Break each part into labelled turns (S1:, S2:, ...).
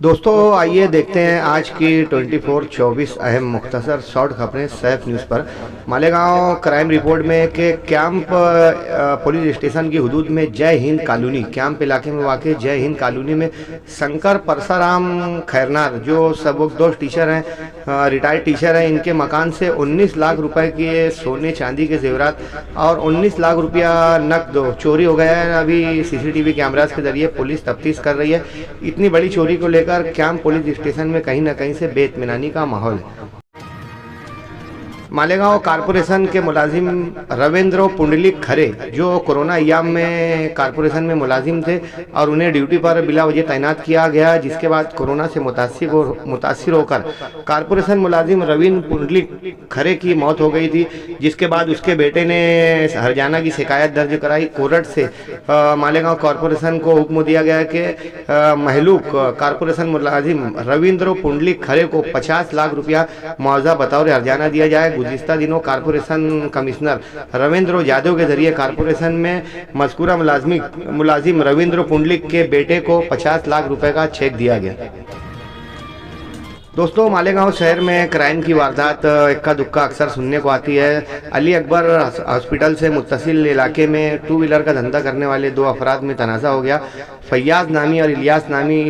S1: दोस्तों आइए देखते हैं आज की 24-24 अहम मुख्तसर शॉर्ट खबरें सैफ न्यूज़ पर। मालेगांव क्राइम रिपोर्ट में कि कैंप पुलिस स्टेशन की हदूद में जय हिंद कॉलोनी कैंप इलाके में वाक़ जय हिंद कॉलोनी में शंकर परसाराम खैरनार जो सबकदोश टीचर हैं, रिटायर्ड टीचर हैं, इनके मकान से 19 लाख रुपए के सोने चांदी के जेवरात और 19 लाख रुपया नकद चोरी हो गया है। अभी सीसीटीवी कैमरास के जरिए पुलिस तफ्तीश कर रही है। इतनी बड़ी चोरी को लेकर कैंप पुलिस स्टेशन में कहीं ना कहीं से बेइत्मीनानी का माहौल है। मालेगांव कारपोरेशन के मुलाजिम रविंद्र पुंडलिक खरे जो कोरोना अय्याम में कारपोरेशन में मुलाजिम थे और उन्हें ड्यूटी पर बिला वजह तैनात किया गया, जिसके बाद कोरोना से मुतासिर होकर कारपोरेशन मुलाजिम रविंद्र पुंडलिक खरे की मौत हो गई थी, जिसके बाद उसके बेटे ने हरजाना की शिकायत दर्ज कराई। कोर्ट से मालेगांव कारपोरेशन को हुक्म दिया गया कि महलूक कारपोरेशन मुलाजिम रविंद्र पुंडलिक खरे को 50 लाख रुपया मुआवजा बतौर हरजाना दिया जाए। गुज़िस्ता दिनों कारपोरेशन कमिश्नर रविंद्र यादव के जरिए कारपोरेशन में मज़कूरा मुलाजिम रविंद्र पुंडलिक के बेटे को 50 लाख रुपए का चेक दिया गया। दोस्तों मालेगांव शहर में क्राइम की वारदात इक्का दुक्का अक्सर सुनने को आती है। अली अकबर हॉस्पिटल से मुत्तसिल इलाके में टू व्हीलर का धंधा करने वाले दो अफराद में तनाज़ा हो गया। फैयाज नामी और इलियास नामी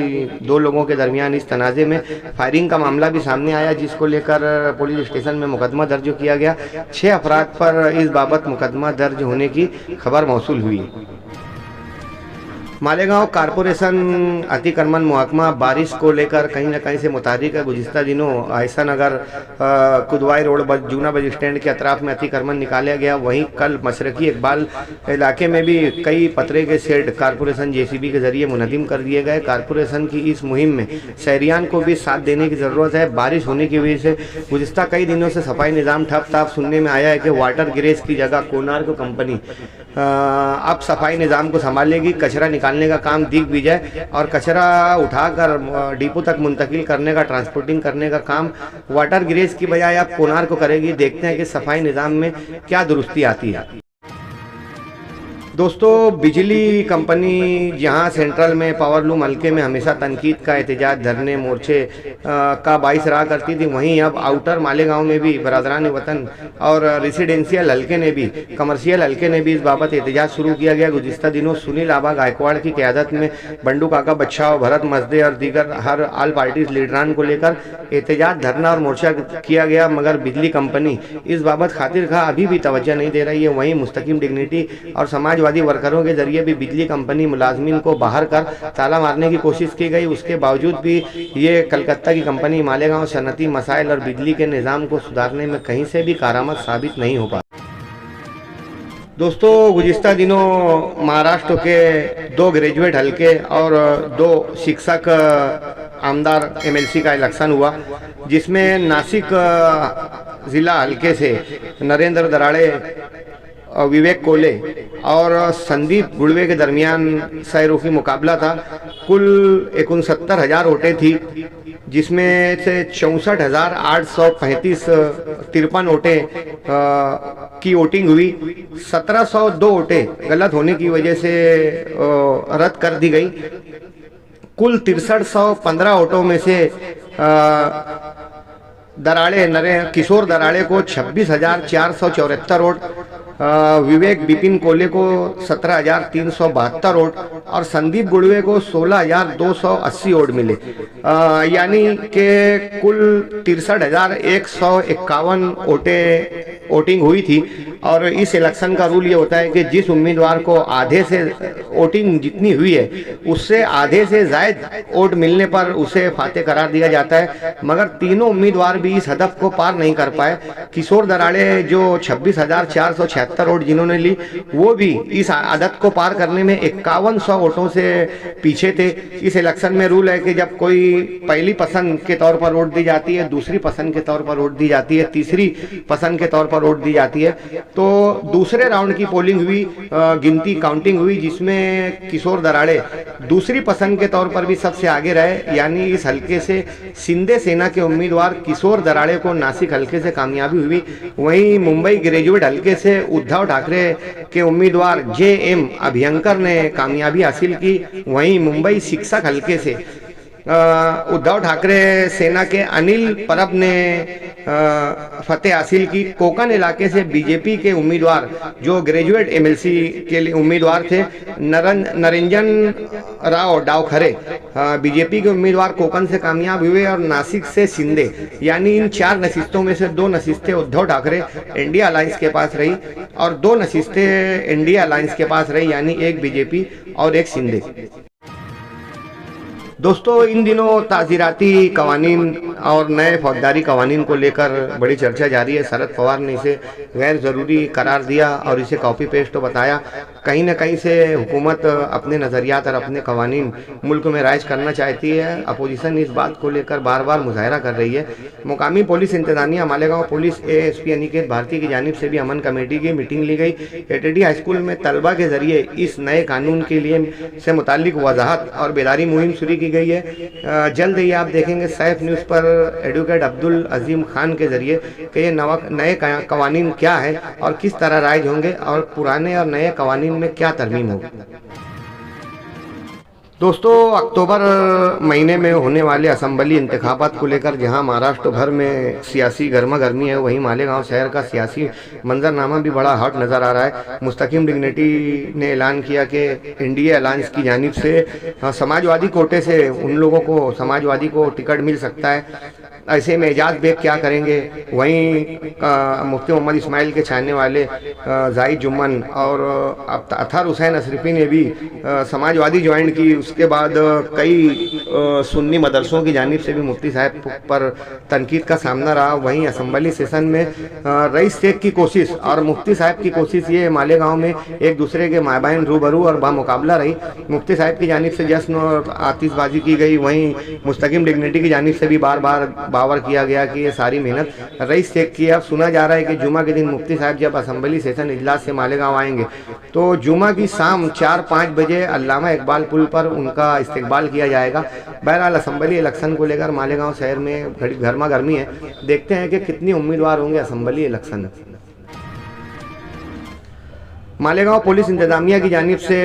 S1: दो लोगों के दरमियान इस तनाज़े में फायरिंग का मामला भी सामने आया, जिसको लेकर पुलिस स्टेशन में मुकदमा दर्ज किया गया। 6 अफराद पर इस बाबत मुकदमा दर्ज होने की खबर मौसूल हुई। मालेगांव कारपोरेशन अतिक्रमण महकमा बारिश को लेकर कहीं न कहीं से मुतारिक है। गुज़िस्ता दिनों आयसा नगर कुदवाई रोड जूना बस स्टैंड के अतराफ में अतिक्रमण निकाला गया। वहीं कल मशरकी इकबाल इलाके में भी कई पतरे के शेड कारपोरेशन जेसीबी के जरिए मुनज़्ज़म कर दिए गए। कारपोरेशन की इस मुहिम में शहरियान को भी साथ देने की ज़रूरत है। बारिश होने की वजह से गुज़िस्ता कई दिनों से सफाई निज़ाम ठप था। सुनने में आया है कि वाटर गिरेज की जगह कोनार्क कंपनी अब सफाई निज़ाम को संभालेगी। कचरा निकालने का काम दिग्विजय और कचरा उठाकर डिपो तक मुंतकिल करने का, ट्रांसपोर्टिंग करने का काम वाटर गिरेज की बजाय अब कोनार को करेगी। देखते हैं कि सफाई निज़ाम में क्या दुरुस्ती आती है। दोस्तों बिजली कंपनी जहां सेंट्रल में पावरलूम हल्के में हमेशा तनकीद का एहतजाज धरने मोर्चे का बाइस रहा करती थी, वहीं अब आउटर मालेगांव में भी बरादरान वतन और रेसिडेंशियल हल्के ने भी, कमर्शियल हल्के ने भी इस बाबत एहतजाज शुरू किया गया। गुज़िस्ता दिनों सुनील आबा गायकवाड़ की क़यादत में बंडू काका बच्चाओ, भरत मजदे और दीगर हर आल पार्टीज लीडरान को लेकर एहतजाज धरना और मोर्चा किया गया, मगर बिजली कंपनी इस बाबत खातिर खा अभी भी तवज्जो नहीं दे रही है। वहीं मुस्तकिम डिग्निटी और समाजवादी वर्करों के जरिए भी बिजली कंपनी मुलाजमीन को बाहर कर ताला मारने की कोशिश की गई। उसके बावजूद भी ये कलकत्ता की कंपनी मालेगांव सनती मसाइल और बिजली के निज़ाम को सुधारने में कहीं से भी कारामद साबित नहीं हो पा। दोस्तों गुज़िस्ता दिनों महाराष्ट्र के 2 ग्रेजुएट हल्के और 2 शिक्षक आमदार एमएलसी का इलेक्शन हुआ, जिसमें नासिक ज़िला हल्के से नरेंद्र दराड़े, विवेक कोले और संदीप गुड़वे के दरमियान सैरुखी मुकाबला था। कुल 69,000 वोटें थी, जिसमें से 64,835 53 वोटें की वोटिंग हुई। 1702 वोटें गलत होने की वजह से रद्द कर दी गई। कुल 6315 वोटों में से किशोर दराड़े को 26,474 वोट, विवेक बिपिन कोले को 17,372 वोट और संदीप गुड़वे को 16,280 वोट मिले। यानी कि कुल 63,151 वोटिंग हुई थी। और इस इलेक्शन का रूल ये होता है कि जिस उम्मीदवार को आधे से वोटिंग जितनी हुई है उससे आधे से ज़ायद वोट मिलने पर उसे फाते करार दिया जाता है, मगर तीनों उम्मीदवार भी इस हदफ को पार नहीं कर पाए। किशोर दराड़े जो 26,476 वोट जिन्होंने ली, वो भी इस आदत को पार करने में 5100 वोटों से पीछे थे। इस इलेक्शन में रूल है कि जब कोई पहली पसंद के तौर पर वोट दी जाती है, दूसरी पसंद के तौर पर वोट दी जाती है, तीसरी पसंद के तौर पर वोट दी जाती है, तो दूसरे राउंड की पोलिंग हुई, गिनती काउंटिंग हुई, जिसमें किशोर दराड़े दूसरी पसंद के तौर पर भी सबसे आगे रहे। यानी इस हल्के से शिंदे सेना के उम्मीदवार किशोर दराड़े को नासिक हल्के से कामयाबी हुई। वहीं मुंबई ग्रेजुएट हल्के से उद्धव ठाकरे के उम्मीदवार JM अभ्यंकर ने कामयाबी हासिल की। वहीं मुंबई शिक्षक हल्के से उद्धव ठाकरे सेना के अनिल परब ने फतेह हासिल की। कोंकण इलाके से बीजेपी के उम्मीदवार जो ग्रेजुएट एमएलसी के लिए उम्मीदवार थे नरेंजन राव डावखरे बीजेपी के उम्मीदवार कोंकण से कामयाब हुए और नासिक से शिंदे, यानी इन 4 नशिस्तों में से 2 नशिस्तें उद्धव ठाकरे इंडिया अलायंस के पास रही और 2 नशिस्तें इंडिया अलायंस के पास रही, यानी एक बीजेपी और एक शिंदे। दोस्तों, इन दिनों ताज़ीराती कवानीन और नए फौजदारी कवानीन को लेकर बड़ी चर्चा जारी है। शरद पवार ने इसे गैर ज़रूरी करार दिया और इसे कॉपी पेस्ट तो बताया। कहीं न कहीं से हुकूमत अपने नज़रियात और अपने कवानीन मुल्क में राइज करना चाहती है। अपोजिशन इस बात को लेकर बार बार मुजाहरा कर रही है। मुकामी पुलिस इंतजामिया मालेगांव पुलिस ASP अनिकेत भारती की जानिब से भी अमन कमेटी की मीटिंग ली गई। ATD हाई स्कूल में तलबा के जरिए इस नए कानून के लिए से मुतालिक वजाहत और बेदारी मुहिम शुरू की गई है। जल्द ही आप देखेंगे सैफ न्यूज़ पर एडवोकेट अब्दुल अजीम खान के जरिए कि ये नए कवानीन क्या है और किस तरह राइज होंगे और पुराने और नए कवानीन में क्या तरमीम होगी। दोस्तों, अक्टूबर महीने में होने वाले असम्बली इंतखाबात को लेकर जहां महाराष्ट्र भर में सियासी गर्मा गर्मी है, वहीं मालेगांव शहर का सियासी मंजरनामा भी बड़ा हॉट नज़र आ रहा है। मुस्तकिम डिग्निटी ने ऐलान किया कि इंडिया अलायंस की जानिब से समाजवादी कोटे से उन लोगों को समाजवादी को टिकट मिल सकता है। ऐसे में एजाज बेग क्या करेंगे। वहीं मुफ्ती मोहम्मद इस्माइल के चाहने वाले जाहिद जुम्मन और अतहर हुसैन अशरफी ने भी समाजवादी ज्वाइन की। उसके बाद कई सुन्नी मदरसों की जानिब से भी मुफ्ती साहब पर तनकीद का सामना रहा। वहीं असम्बली सेशन में रईस शेख की कोशिश और मुफ्ती साहब की कोशिश, ये मालेगांव में एक दूसरे के मायबाइन रूबरू और बामुकाबला रही। मुफ्ती साहब की जानिब से जश्न और आतिशबाजी की गई। वहीं मुस्तकिम डिग्निटी की जानिब से भी बार बार बावर किया गया कि ये सारी मेहनत रईस शेख की। अब सुना जा रहा है कि जुमा के दिन मुफ्ती साहब जब असम्बली सेशन इजलास से मालेगांव आएंगे तो जुमा की शाम 4-5 बजे अल्लामा इकबाल पुल पर उनका इस्तकबाल किया जाएगा। बहरहाल असम्बली इलेक्शन को लेकर मालेगांव शहर में गर्मा गर्मी है। देखते हैं कि कितनी उम्मीदवार होंगे असम्बली इलेक्शन में। मालेगांव पुलिस इंतजामिया की जानिब से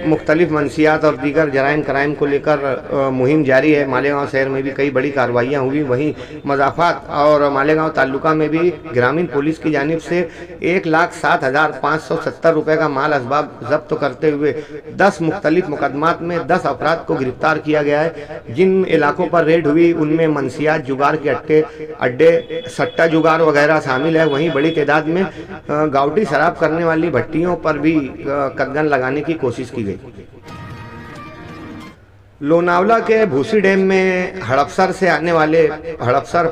S1: मुख्तलिफ मनसियात और दीगर जराइम क्राइम को लेकर मुहिम जारी है। मालेगांव शहर में भी कई बड़ी कार्रवाइयाँ हुई। वहीं मजाफात और मालेगांव तालुका में भी ग्रामीण पुलिस की जानिब से 1,07,570 रुपये का माल असबाब जब्त करते हुए 10 मुख्तलिफ मुकदमात में 10 अफराद को गिरफ्तार किया गया है। जिन इलाकों पर रेड हुई उनमें मनसियात, जुगार के अड्डे, सट्टा जुगार वगैरह शामिल है। वहीं बड़ी तादाद में गावटी शराब करने वाली भट्टियों पर भी कदगन लगाने की कोशिश की गई। लोनावला के भूसी डैम में हड़पसर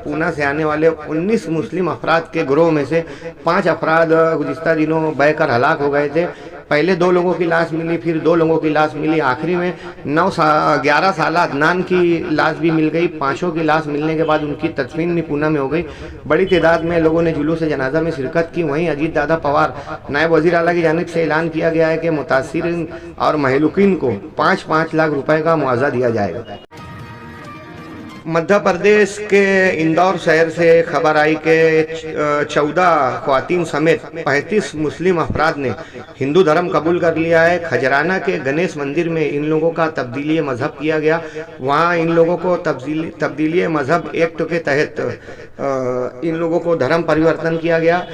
S1: पूना से आने वाले 19 मुस्लिम अफराद के गिरोह में से 5 अफराद गुज़िस्ता दिनों बहकर हलाक हो गए थे। पहले 2 लोगों की लाश मिली, फिर 2 लोगों की लाश मिली, आखिरी में 11 साल अदनान की लाश भी मिल गई। 5 की लाश मिलने के बाद उनकी तदफीन भी पूना में हो गई। बड़ी तादाद में लोगों ने जुलूस जनाजा में शिरकत की। वहीं अजीत दादा पवार नायब वज़ीर आला की जानिब से ऐलान किया गया है कि मुतासिरीन और महलूकीन को 5-5 लाख रुपए का मुआवजा दिया जाएगा। मध्य प्रदेश के इंदौर शहर से खबर आई कि 14 ख्वातीन समेत 35 मुस्लिम अफराद ने हिंदू धर्म कबूल कर लिया है। खजराना के गणेश मंदिर में इन लोगों का तब्दीली मजहब किया गया। वहाँ इन लोगों को तब्दीली मजहब एक्ट के तहत इन लोगों को धर्म परिवर्तन किया गया।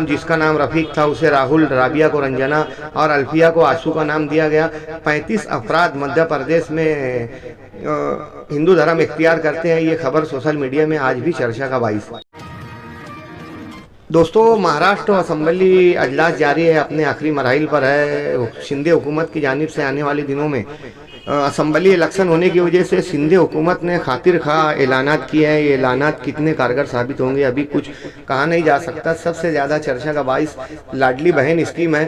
S1: जिसका नाम रफ़ीक था उसे राहुल, राबिया को रंजना और अल्फिया को आशू का नाम दिया गया। 35 अफराद मध्य प्रदेश में हिंदू धर्म इख्तियार करते हैं। ये खबर सोशल मीडिया में आज भी चर्चा का बाइस है। दोस्तों, महाराष्ट्र असम्बली अजलास जारी है, अपने आखिरी मराहिल पर है। शिंदे हुकूमत की जानिब से आने वाले दिनों में असम्बली इलेक्शन होने की वजह से शिंदे हुकूमत ने खातिर खा ऐलानात किए हैं। ये ऐलानात कितने कारगर साबित होंगे अभी कुछ कहा नहीं जा सकता। सबसे ज़्यादा चर्चा का बाइस लाडली बहन स्कीम है।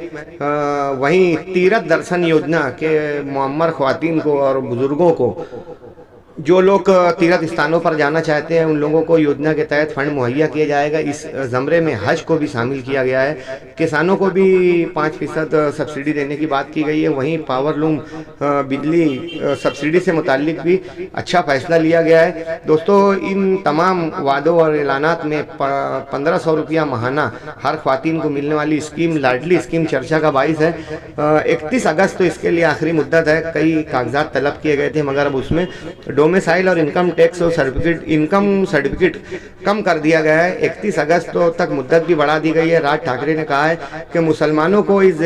S1: वहीं तीरथ दर्शन योजना के मुअम्मर ख्वातीन को और बुजुर्गों को जो लोग तीर्थ स्थानों पर जाना चाहते हैं उन लोगों को योजना के तहत फंड मुहैया किया जाएगा। इस ज़मरे में हज को भी शामिल किया गया है। किसानों को भी 5% सब्सिडी देने की बात की गई है। वहीं पावरलूम बिजली सब्सिडी से मुताल्लिक भी अच्छा फैसला लिया गया है। दोस्तों, इन तमाम वादों और ऐलानात में 1500 रुपया महाना हर ख्वातीन को मिलने वाली स्कीम, लाडली स्कीम चर्चा का बाइस है। 31 अगस्त तो इसके लिए आखिरी मुद्दत है। कई कागजात तलब किए गए थे, मगर अब उसमें डोमिसाइल और इनकम टैक्स और इनकम सर्टिफिकेट कम कर दिया गया है। 31 अगस्त तक मुद्दत भी बढ़ा दी गई है। राज ठाकरे ने कहा है कि मुसलमानों को इस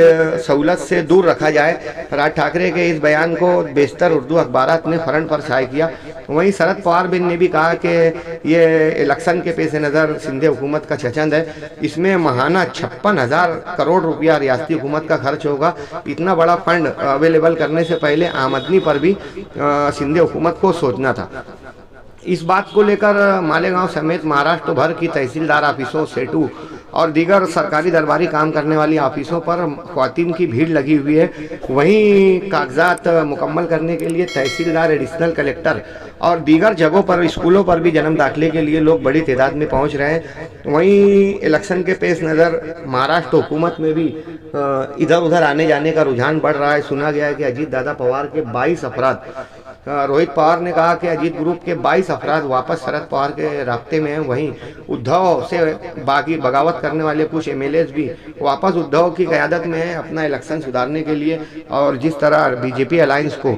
S1: सहूलत से दूर रखा जाए। राज ठाकरे के इस बयान को बेशतर उर्दू अखबारात ने फ्रंट पर शाये किया। वहीं शरद पवार बिन ने भी कहा कि ये इलेक्शन के पेश नज़र सिंध हुकूमत का छचंद है। इसमें महाना 56,000 करोड़ रुपया रियासती हुकूमत का खर्च होगा। इतना बड़ा फंड अवेलेबल करने से पहले आमदनी पर भी सिंध हुकूमत को सोचना था। इस बात को लेकर मालेगांव समेत महाराष्ट्र भर की तहसीलदार ऑफिसों, सेटू और दीगर सरकारी दरबारी काम करने वाली ऑफिसों पर ख्वातीन की भीड़ लगी हुई है। वहीं कागजात मुकम्मल करने के लिए तहसीलदार, एडिशनल कलेक्टर और दीगर जगहों पर, स्कूलों पर भी जन्म दाखिले के लिए लोग बड़ी तादाद में पहुंच रहे हैं। वहीं इलेक्शन के पेश नज़र महाराष्ट्र हुकूमत में भी इधर उधर आने जाने का रुझान बढ़ रहा है। सुना गया है कि अजीत दादा पवार के 22 अफराद, रोहित पवार ने कहा कि अजीत ग्रुप के 22 अफराद वापस शरद पवार के राब्ते में हैं। वहीं उद्धव से बगावत करने वाले कुछ एमएलएस भी वापस उद्धव की क़यादत में हैं अपना इलेक्शन सुधारने के लिए। और जिस तरह बीजेपी अलायंस को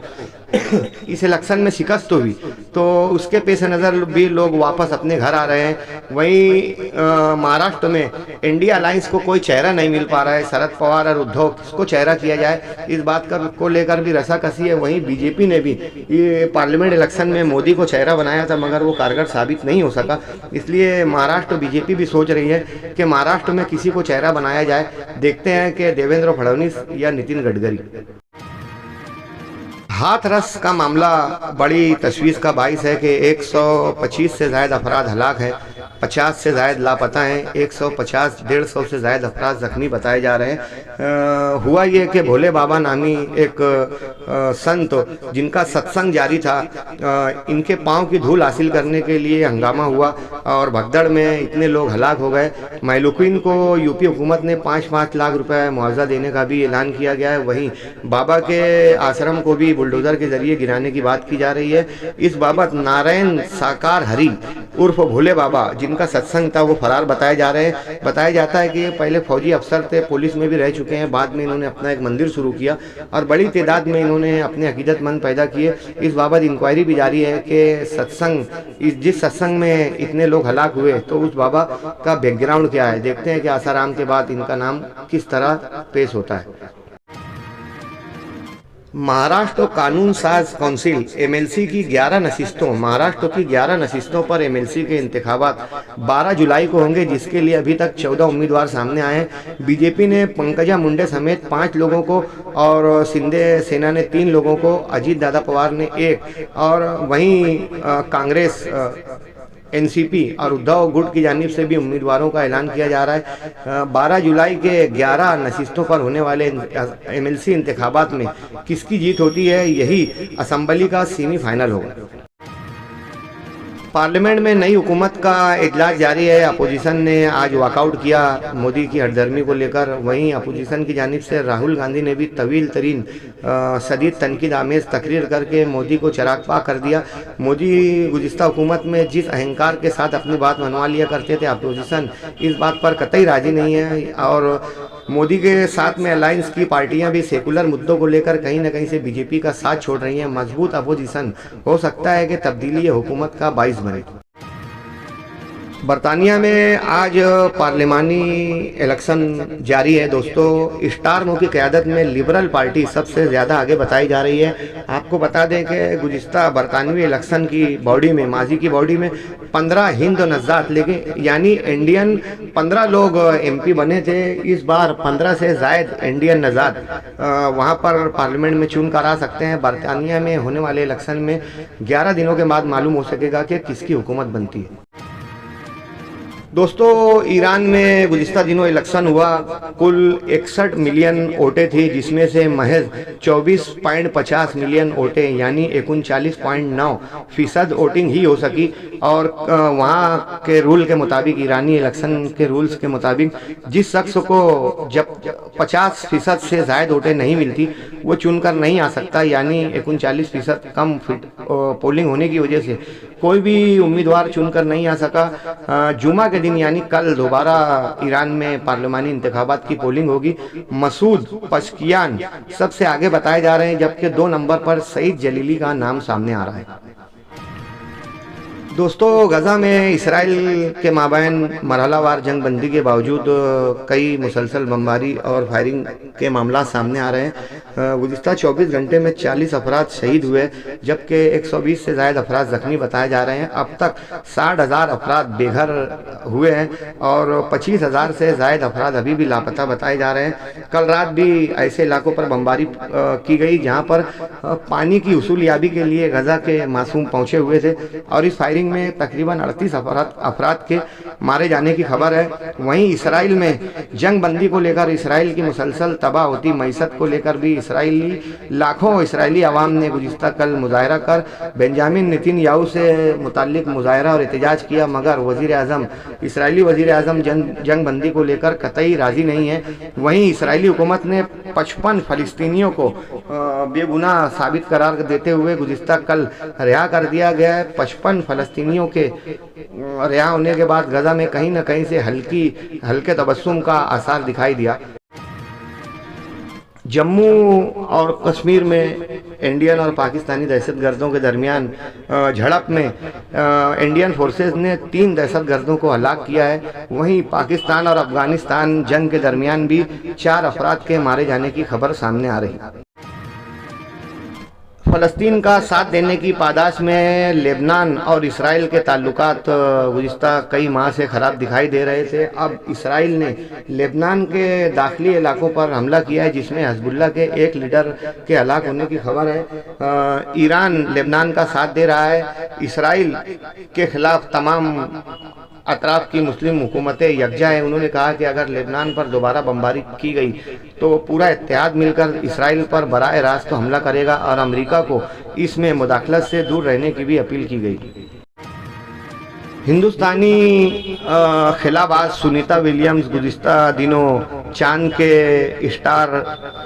S1: इस इलेक्शन में शिकस्त हुई, तो उसके पेश नज़र भी लोग वापस अपने घर आ रहे हैं। वहीं महाराष्ट्र में इंडिया अलायंस को कोई चेहरा नहीं मिल पा रहा है। शरद पवार और उद्धव किसको चेहरा किया जाए, इस बात को लेकर भी रसाकसी है। वहीं बीजेपी ने भी ये पार्लियामेंट इलेक्शन में मोदी को चेहरा बनाया था, मगर वो कारगर साबित नहीं हो सका। इसलिए महाराष्ट्र बीजेपी भी सोच रही है कि महाराष्ट्र में किसी को चेहरा बनाया जाए। देखते हैं कि देवेंद्र फडणवीस या नितिन गडकरी। हाथरस का मामला बड़ी तशवीश का बाइस है कि 125 से ज़ायद अफराद हलाक हैं, 50 से ज़ायद लापता हैं, 150-150 से ज़ायद अफराद ज़ख्मी बताए जा रहे हैं। हुआ ये कि भोले बाबा नामी एक संत जिनका सत्संग जारी था, इनके पाँव की धूल हासिल करने के लिए हंगामा हुआ और भगदड़ में इतने लोग हलाक हो गए। महलूकीन को यूपी हुकूमत ने 5-5 लाख रुपए मुआवजा देने का भी ऐलान किया गया है। वहीं बाबा के आश्रम को भी बुलडोजर के जरिए गिराने की बात की जा रही है। इस बाबत नारायण साकार हरि उर्फ भोले बाबा, जिनका सत्संग था, वो फरार बताए जा रहे हैं। बताया जाता है कि ये पहले फौजी अफसर थे, पुलिस में भी रह चुके हैं। बाद में इन्होंने अपना एक मंदिर शुरू किया और बड़ी तादाद में इन्होंने अपने अकीदतमंद पैदा किए। इस बाबत इंक्वायरी भी जारी है कि जिस सत्संग में इतने लोग हलाक हुए, तो उस बाबा का बैकग्राउंड क्या है। देखते हैं कि आसाराम के बाद इनका नाम किस तरह पेश होता है। महाराष्ट्र कानून साज काउंसिल एमएलसी की 11 नशिस्तों महाराष्ट्र की 11 नशिस्तों पर एमएलसी के इंतखाबात 12 जुलाई को होंगे, जिसके लिए अभी तक 14 उम्मीदवार सामने आए हैं। बीजेपी ने पंकजा मुंडे समेत 5 लोगों को और शिंदे सेना ने 3 लोगों को, अजीत दादा पवार ने 1 और वहीं कांग्रेस, एनसीपी और उद्धव गुट की जानिब से भी उम्मीदवारों का ऐलान किया जा रहा है। 12 जुलाई के 11 नशिस्तों पर होने वाले एमएलसी इंतखाबात में किसकी जीत होती है, यही असेंबली का सेमीफाइनल होगा। पार्लियामेंट में नई हुकूमत का इजलास जारी है। अपोजिशन ने आज वॉकआउट किया मोदी की हरदर्मी को लेकर। वहीं अपोजिशन की जानिब से राहुल गांधी ने भी तवील तरीन शदीद तनकीद आमेज तकरीर करके मोदी को चिराग पाक कर दिया। मोदी गुज़िश्ता हुकूमत में जिस अहंकार के साथ अपनी बात मनवा लिया करते थे, अपोजिशन इस बात पर कतई राजी नहीं है और मोदी के साथ में अलायंस की पार्टियां भी सेकुलर मुद्दों को लेकर कहीं न कहीं से बीजेपी का साथ छोड़ रही हैं। मजबूत अपोजिशन हो सकता है कि तब्दीली हुकूमत का बाइस बने। बरतानिया में आज पार्लिमानी इलेक्शन जारी है। दोस्तों, स्टारमो की क़यादत में लिबरल पार्टी सबसे ज़्यादा आगे बताई जा रही है। आपको बता दें कि गुज़िश्ता बरतानवी इलेक्शन की बॉडी में, माजी की बॉडी में 15 हिंद नज़ात, लेकिन यानी इंडियन 15 लोग एमपी बने थे। इस बार 15 से ज़ायद इंडियन नज़ात वहाँ पर पार्लियामेंट में चुन कर आ सकते हैं। बरतानिया में होने वाले इलेक्शन में 11 दिनों के बाद मालूम हो सकेगा कि किसकी हुकूमत बनती है। दोस्तों, ईरान में गुज़िस्ता दिनों इलेक्शन हुआ। कुल 61 मिलियन वोटें थी, जिसमें से महज 24.50 मिलियन वोटें यानी 39.9% वोटिंग ही हो सकी। और वहाँ के रूल के मुताबिक, ईरानी इलेक्शन के रूल्स के मुताबिक, जिस शख्स को जब 50% से ज़्यादा वोटें नहीं मिलती वो चुनकर नहीं आ सकता, यानी 39% कम पोलिंग होने की वजह से कोई भी उम्मीदवार चुनकर नहीं आ सका। जुमा के दिन यानी कल दोबारा ईरान में पार्लिमानी इंतखाबात की पोलिंग होगी। मसूद पशकियान सबसे आगे बताए जा रहे हैं, जबकि 2 नंबर पर सईद जलीली का नाम सामने आ रहा है। दोस्तों, गजा में इसराइल के माबैन मरहलावार जंगबंदी के बावजूद कई मुसलसल बमबारी और फायरिंग के मामला सामने आ रहे हैं। गुज़िस्ता 24 घंटे में 40 अफराद शहीद हुए, जबकि 120 से ज़्यादा अफराद जख्मी बताए जा रहे हैं। अब तक 60,000 अफराद बेघर हुए हैं और 25,000 से ज़्यादा अफराद अभी भी लापता बताए जा रहे हैं। कल रात भी ऐसे इलाकों पर बमबारी की गई जहाँ पर पानी की उसूलियाबी के लिए गजा के मासूम पहुँचे हुए थे, और इस फायरिंग में तकरीबन 38 अफराद के मारे जाने की खबर है। वहीं इसराइल में जंगबंदी को लेकर इसराइल की मुसलसल तबाह होती मैसत को लेकर भी लाखों इसराइली अवाम ने गुज़िस्ता कल मुजाहरा कर बेंजामिन नेतन्याहू से मुताल्लिक मुजाहरा और एहतजाज किया, मगर इसराइली वज़ीर आज़म जंगबंदी को लेकर कतई राज़ी नहीं है। वहीं इसराइली हुकूमत ने 55 फ़लस्तीनियों को बेगुनाह साबित करार देते हुए गुज़िस्ता कल रिहा कर दिया गया है। 55 फ़लस्तीनियों के रिहा होने के बाद गजा में कहीं न कहीं से हल्के तबस्सुम का आसार दिखाई दिया। जम्मू और कश्मीर में इंडियन और पाकिस्तानी दहशतगर्दों के दरमियान झड़प में इंडियन फोर्सेस ने 3 दहशतगर्दों को हलाक किया है। वहीं पाकिस्तान और अफगानिस्तान जंग के दरमियान भी 4 अफराद के मारे जाने की खबर सामने आ रही है। फ़लस्तीन का साथ देने की पादाश में लेबनान और इसराइल के ताल्लुकात गुज़िस्ता कई माह से ख़राब दिखाई दे रहे थे। अब इसराइल ने लेबनान के दाखिली इलाकों पर हमला किया है, जिसमें हिज़्बुल्लाह के एक लीडर के हलाक होने की खबर है। ईरान लेबनान का साथ दे रहा है। इसराइल के खिलाफ तमाम अतराफ की मुस्लिम हुकूमतें यकजा हैं। उन्होंने कहा कि अगर लेबनान पर दोबारा बमबारी की गई तो पूरा इत्तेहाद मिलकर इसराइल पर बराह रास्त हमला करेगा, और अमेरिका को इसमें मुदाखलत से दूर रहने की भी अपील की गई। हिंदुस्तानी खिलाबाज सुनीता विलियम्स गुज़िस्ता दिनों चांद के स्टार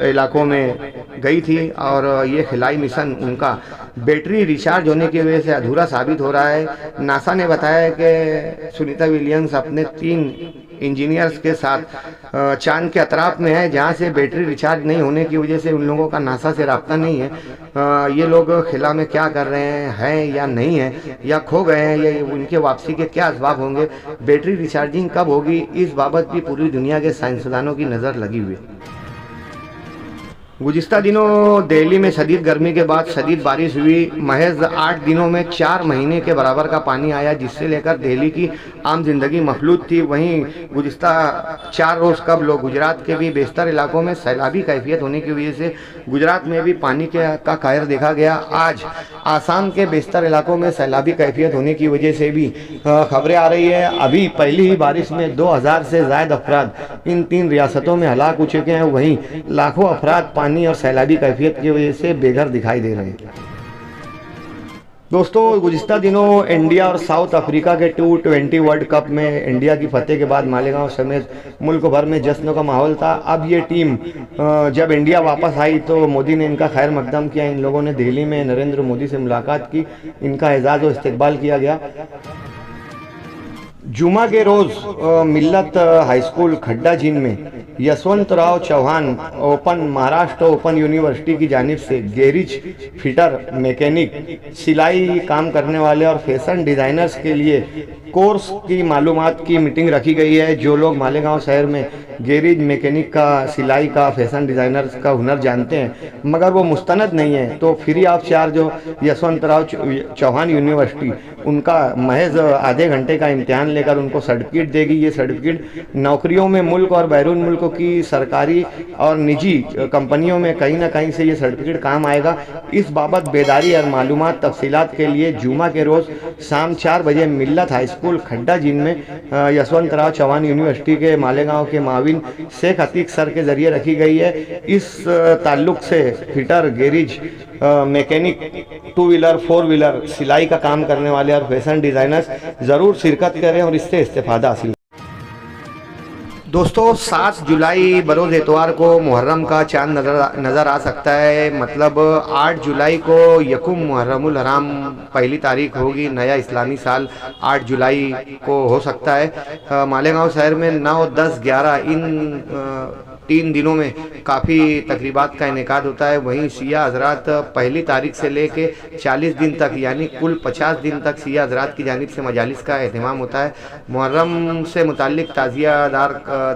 S1: इलाकों में गई थी, और ये खिलाई मिशन उनका बैटरी रिचार्ज होने की वजह से अधूरा साबित हो रहा है। नासा ने बताया कि सुनीता विलियम्स अपने 3 इंजीनियर्स के साथ चांद के अतराफ में है, जहां से बैटरी रिचार्ज नहीं होने की वजह से उन लोगों का नासा से राब्ता नहीं है। ये लोग खिला में क्या कर रहे हैं या नहीं है, या खो गए हैं, या उनके वापसी के क्या असबाब होंगे, बैटरी रिचार्जिंग कब होगी, इस बाबत भी पूरी दुनिया के साइंसदानों की नज़र लगी हुई है। गुज़िस्ता दिनों दिल्ली में शदीद गर्मी के बाद शदीद बारिश हुई। महज 8 दिनों में 4 महीने के बराबर का पानी आया, जिससे लेकर दिल्ली की आम जिंदगी मखलूत थी। वहीं गुज़िस्ता 4 रोज़ कबल गुजरात के भी बेशतर इलाकों में सैलाबी कैफियत होने की वजह से गुजरात में भी पानी का कहर देखा गया। आज आसाम के बेशतर इलाकों में सैलाबी कैफियत होने की वजह से भी खबरें आ रही है। अभी पहली ही बारिश में 2000 से ज़्यादा अफराद इन 3 रियासतों में हलाक हो चुके हैं। वहीं लाखों अफराद पानी और सैलाबी कैफियत की वजह से बेघर दिखाई दे रहे हैं। दोस्तों, गुज़िस्ता दिनों इंडिया और साउथ अफ्रीका के T20 वर्ल्ड कप में इंडिया की फतेह के बाद मालेगांव समेत मुल्क भर में जश्न का माहौल था। अब ये टीम जब इंडिया वापस आई तो मोदी ने इनका खैर मकदम किया। इन लोगों ने दिल्ली में नरेंद्र मोदी से मुलाकात की, इनका एजाज़ और इस्तकबाल किया गया। जुमा के रोज़ मिल्लत हाई स्कूल खड्डा जीन में Yashwantrao Chavan open Maharashtra open university की जानिब से गैरेज फिटर, मैकेनिक, सिलाई काम करने वाले और फैशन डिज़ाइनर्स के लिए कोर्स की मालूमात की मीटिंग रखी गई है। जो लोग मालेगांव शहर में गैरेज मैकेनिक का, सिलाई का, फैशन डिज़ाइनर का हुनर जानते हैं मगर वो मुस्तनद नहीं है, तो फ्री ऑफ चार्ज जो यशवंतराव चौहान यूनिवर्सिटी उनका महज आधे घंटे का इम्तिहान लेकर उनको सर्टिफिकेट देगी। ये सर्टिफिकेट नौकरियों में मुल्क और बैरून मुल्क की सरकारी और निजी कंपनियों में कहीं ना कहीं से ये सर्टिफिकेट काम आएगा। इस बाबत बेदारी और मालूमात तफसीलात के लिए जुमा के रोज़ शाम 4 बजे मिल्लत हाई स्कूल खड्डा जीन में यशवंतराव चौहान यूनिवर्सिटी के मालेगांव के माविन शेख अतीक सर के ज़रिए रखी गई है। इस ताल्लुक़ से fitter, garage mechanic, 2 wheeler 4 wheeler सिलाई का काम करने वाले और फैशन डिज़ाइनर्स ज़रूर शिरकत करें और इससे इस्तेफादा हासिल। दोस्तों 7 जुलाई बरोज़ एतवार को मुहर्रम का चांद नज़र आ सकता है। मतलब 8 जुलाई को यकुम मुहर्रमुल हराम पहली तारीख होगी। नया इस्लामी साल 8 जुलाई को हो सकता है। मालेगांव शहर में 9, 10, 11 इन 3 दिनों में काफ़ी तकरीबात का इनेकाद होता है। वहीं शिया हजरात पहली तारीख से लेके 40 दिन तक यानी कुल 50 दिन तक शिया हजरात की जानिब से मजालिस का एहतमाम होता है। मुहर्रम से मुताल्लिक ताज़ियादार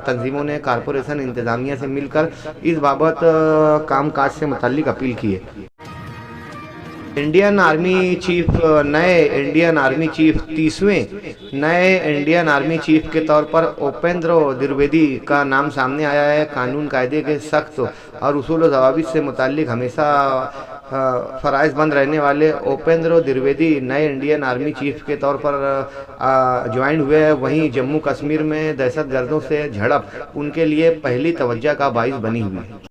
S1: तंजीमों ने कॉरपोरेशन इंतज़ामिया से मिलकर इस बाबत कामकाज से मुताल्लिक अपील की है। इंडियन आर्मी चीफ, नए इंडियन आर्मी चीफ 30वें नए इंडियन आर्मी चीफ के तौर पर उपेंद्र द्विवेदी का नाम सामने आया है। कानून कायदे के सख्त और उसूल व ज़वाबित से मुताल्लिक हमेशा फ़राइज़ बंद रहने वाले उपेंद्र द्विवेदी नए इंडियन आर्मी चीफ के तौर पर ज्वाइन हुए हैं। वहीं जम्मू कश्मीर में दहशत गर्दों से झड़प उनके लिए पहली तवज्जो का बाइस बनी हुई है।